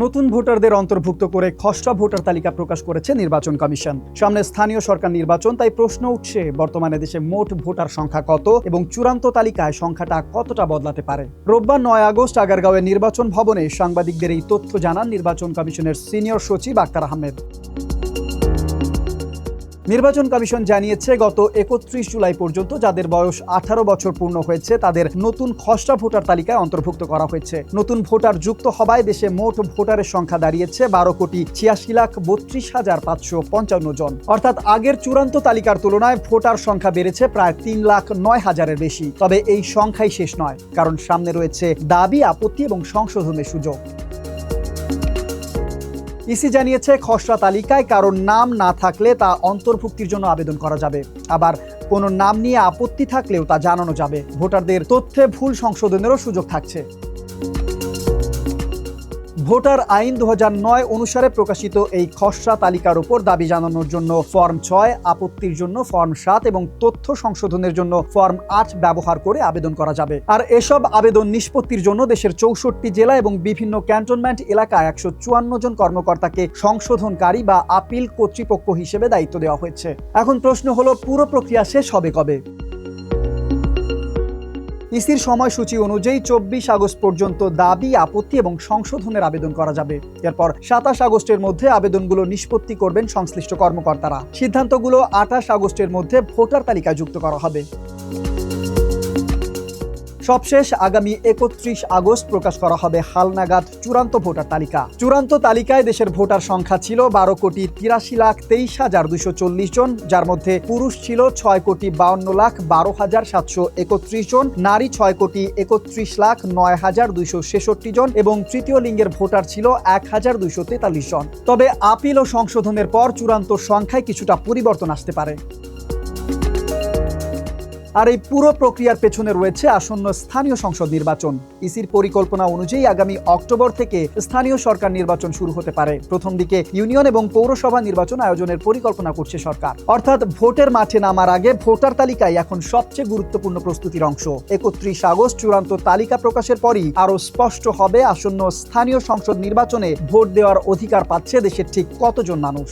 নতুন ভোটারদের অন্তর্ভুক্ত করে খসড়া ভোটার তালিকা প্রকাশ করেছে নির্বাচন কমিশন। সামনে স্থানীয় সরকার নির্বাচন, তাই প্রশ্ন উঠছে বর্তমানে দেশে মোট ভোটার সংখ্যা কত এবং চূড়ান্ত তালিকায় সংখ্যাটা কতটা বদলাতে পারে। রোববার 9 আগস্ট আগারগাঁওয়ের নির্বাচন ভবনে সাংবাদিকদের এই তথ্য জানান নির্বাচন কমিশনের সিনিয়র সচিব আক্তার আহমেদ। নির্বাচন কমিশন জানিয়েছে, গত 31 জুলাই পর্যন্ত যাদের বয়স 18 বছর পূর্ণ হয়েছে তাদের নতুন খসড়া ভোটার তালিকায় অন্তর্ভুক্ত করা হয়েছে। নতুন ভোটার যুক্ত হওয়ায় দেশে মোট ভোটারের সংখ্যা দাঁড়িয়েছে 12,86,555 জন। অর্থাৎ আগের চূড়ান্ত তালিকার তুলনায় ভোটার সংখ্যা বেড়েছে প্রায় 3,09,000-এর বেশি। তবে এই সংখ্যাই শেষ নয়, কারণ সামনে রয়েছে দাবি, আপত্তি এবং সংশোধনের সুযোগ। ইসি জানিয়েছে, খসড়া তালিকায় কারোর নাম না থাকলে তা অন্তর্ভুক্তির জন্য আবেদন করা যাবে। আবার কোনো নাম নিয়ে আপত্তি থাকলেও তা জানানো যাবে। ভোটারদের তথ্যে ভুল সংশোধনেরও সুযোগ থাকছে। ভোটার আইন 2009 অনুসারে প্রকাশিত এই খসড়া তালিকার উপর দাবি জানানোর জন্য ফর্ম 6, আপত্তির জন্য ফর্ম 7 এবং তথ্য সংশোধনের জন্য ফর্ম 8 ব্যবহার করে আবেদন করা যাবে। আর এসব আবেদন নিষ্পত্তির জন্য দেশের 64 জেলা এবং বিভিন্ন ক্যান্টনমেন্ট এলাকায় 154 জন কর্মকর্তাকে সংশোধনকারী বা আপিল কর্তৃপক্ষ হিসেবে দায়িত্ব দেওয়া হয়েছে। এখন প্রশ্ন হলো, পুরো প্রক্রিয়া শেষ হবে কবে? ইসির সময়সূচি অনুযায়ী 24 আগস্ট পর্যন্ত দাবি, আপত্তি এবং সংশোধনের আবেদন করা যাবে। এরপর 27 আগস্টের মধ্যে আবেদনগুলো নিষ্পত্তি করবেন সংশ্লিষ্ট কর্মকর্তারা। সিদ্ধান্তগুলো 28 আগস্টের মধ্যে ভোটার তালিকায় যুক্ত করা হবে। সবশেষ আগামী 31 আগস্ট প্রকাশ করা হবে হালনাগাদ চূড়ান্ত ভোটার তালিকা। চূড়ান্ত তালিকায় দেশের ভোটার সংখ্যা ছিল 12,83,23,240 জন, যার মধ্যে পুরুষ ছিল 6,52,12,731 জন, নারী 6,31,09,266 জন এবং তৃতীয় লিঙ্গের ভোটার ছিল 1,243 জন। তবে আপিল ও সংশোধনের পর চূড়ান্ত সংখ্যায় কিছুটা পরিবর্তন আসতে পারে। আর এই পুরো প্রক্রিয়ার পেছনে রয়েছে আসন্ন স্থানীয় সংসদ নির্বাচন। ইসির পরিকল্পনা অনুযায়ী আগামী অক্টোবর থেকে স্থানীয় সরকার নির্বাচন শুরু হতে পারে। প্রথম দিকে ইউনিয়ন এবং পৌরসভা নির্বাচন আয়োজনের পরিকল্পনা করছে সরকার। অর্থাৎ ভোটের মাঠে নামার আগে ভোটার তালিকায় এখন সবচেয়ে গুরুত্বপূর্ণ প্রস্তুতির অংশ। 31 আগস্ট চূড়ান্ত তালিকা প্রকাশের পরই আরও স্পষ্ট হবে আসন্ন স্থানীয় সংসদ নির্বাচনে ভোট দেওয়ার অধিকার পাচ্ছে দেশের ঠিক কতজন মানুষ।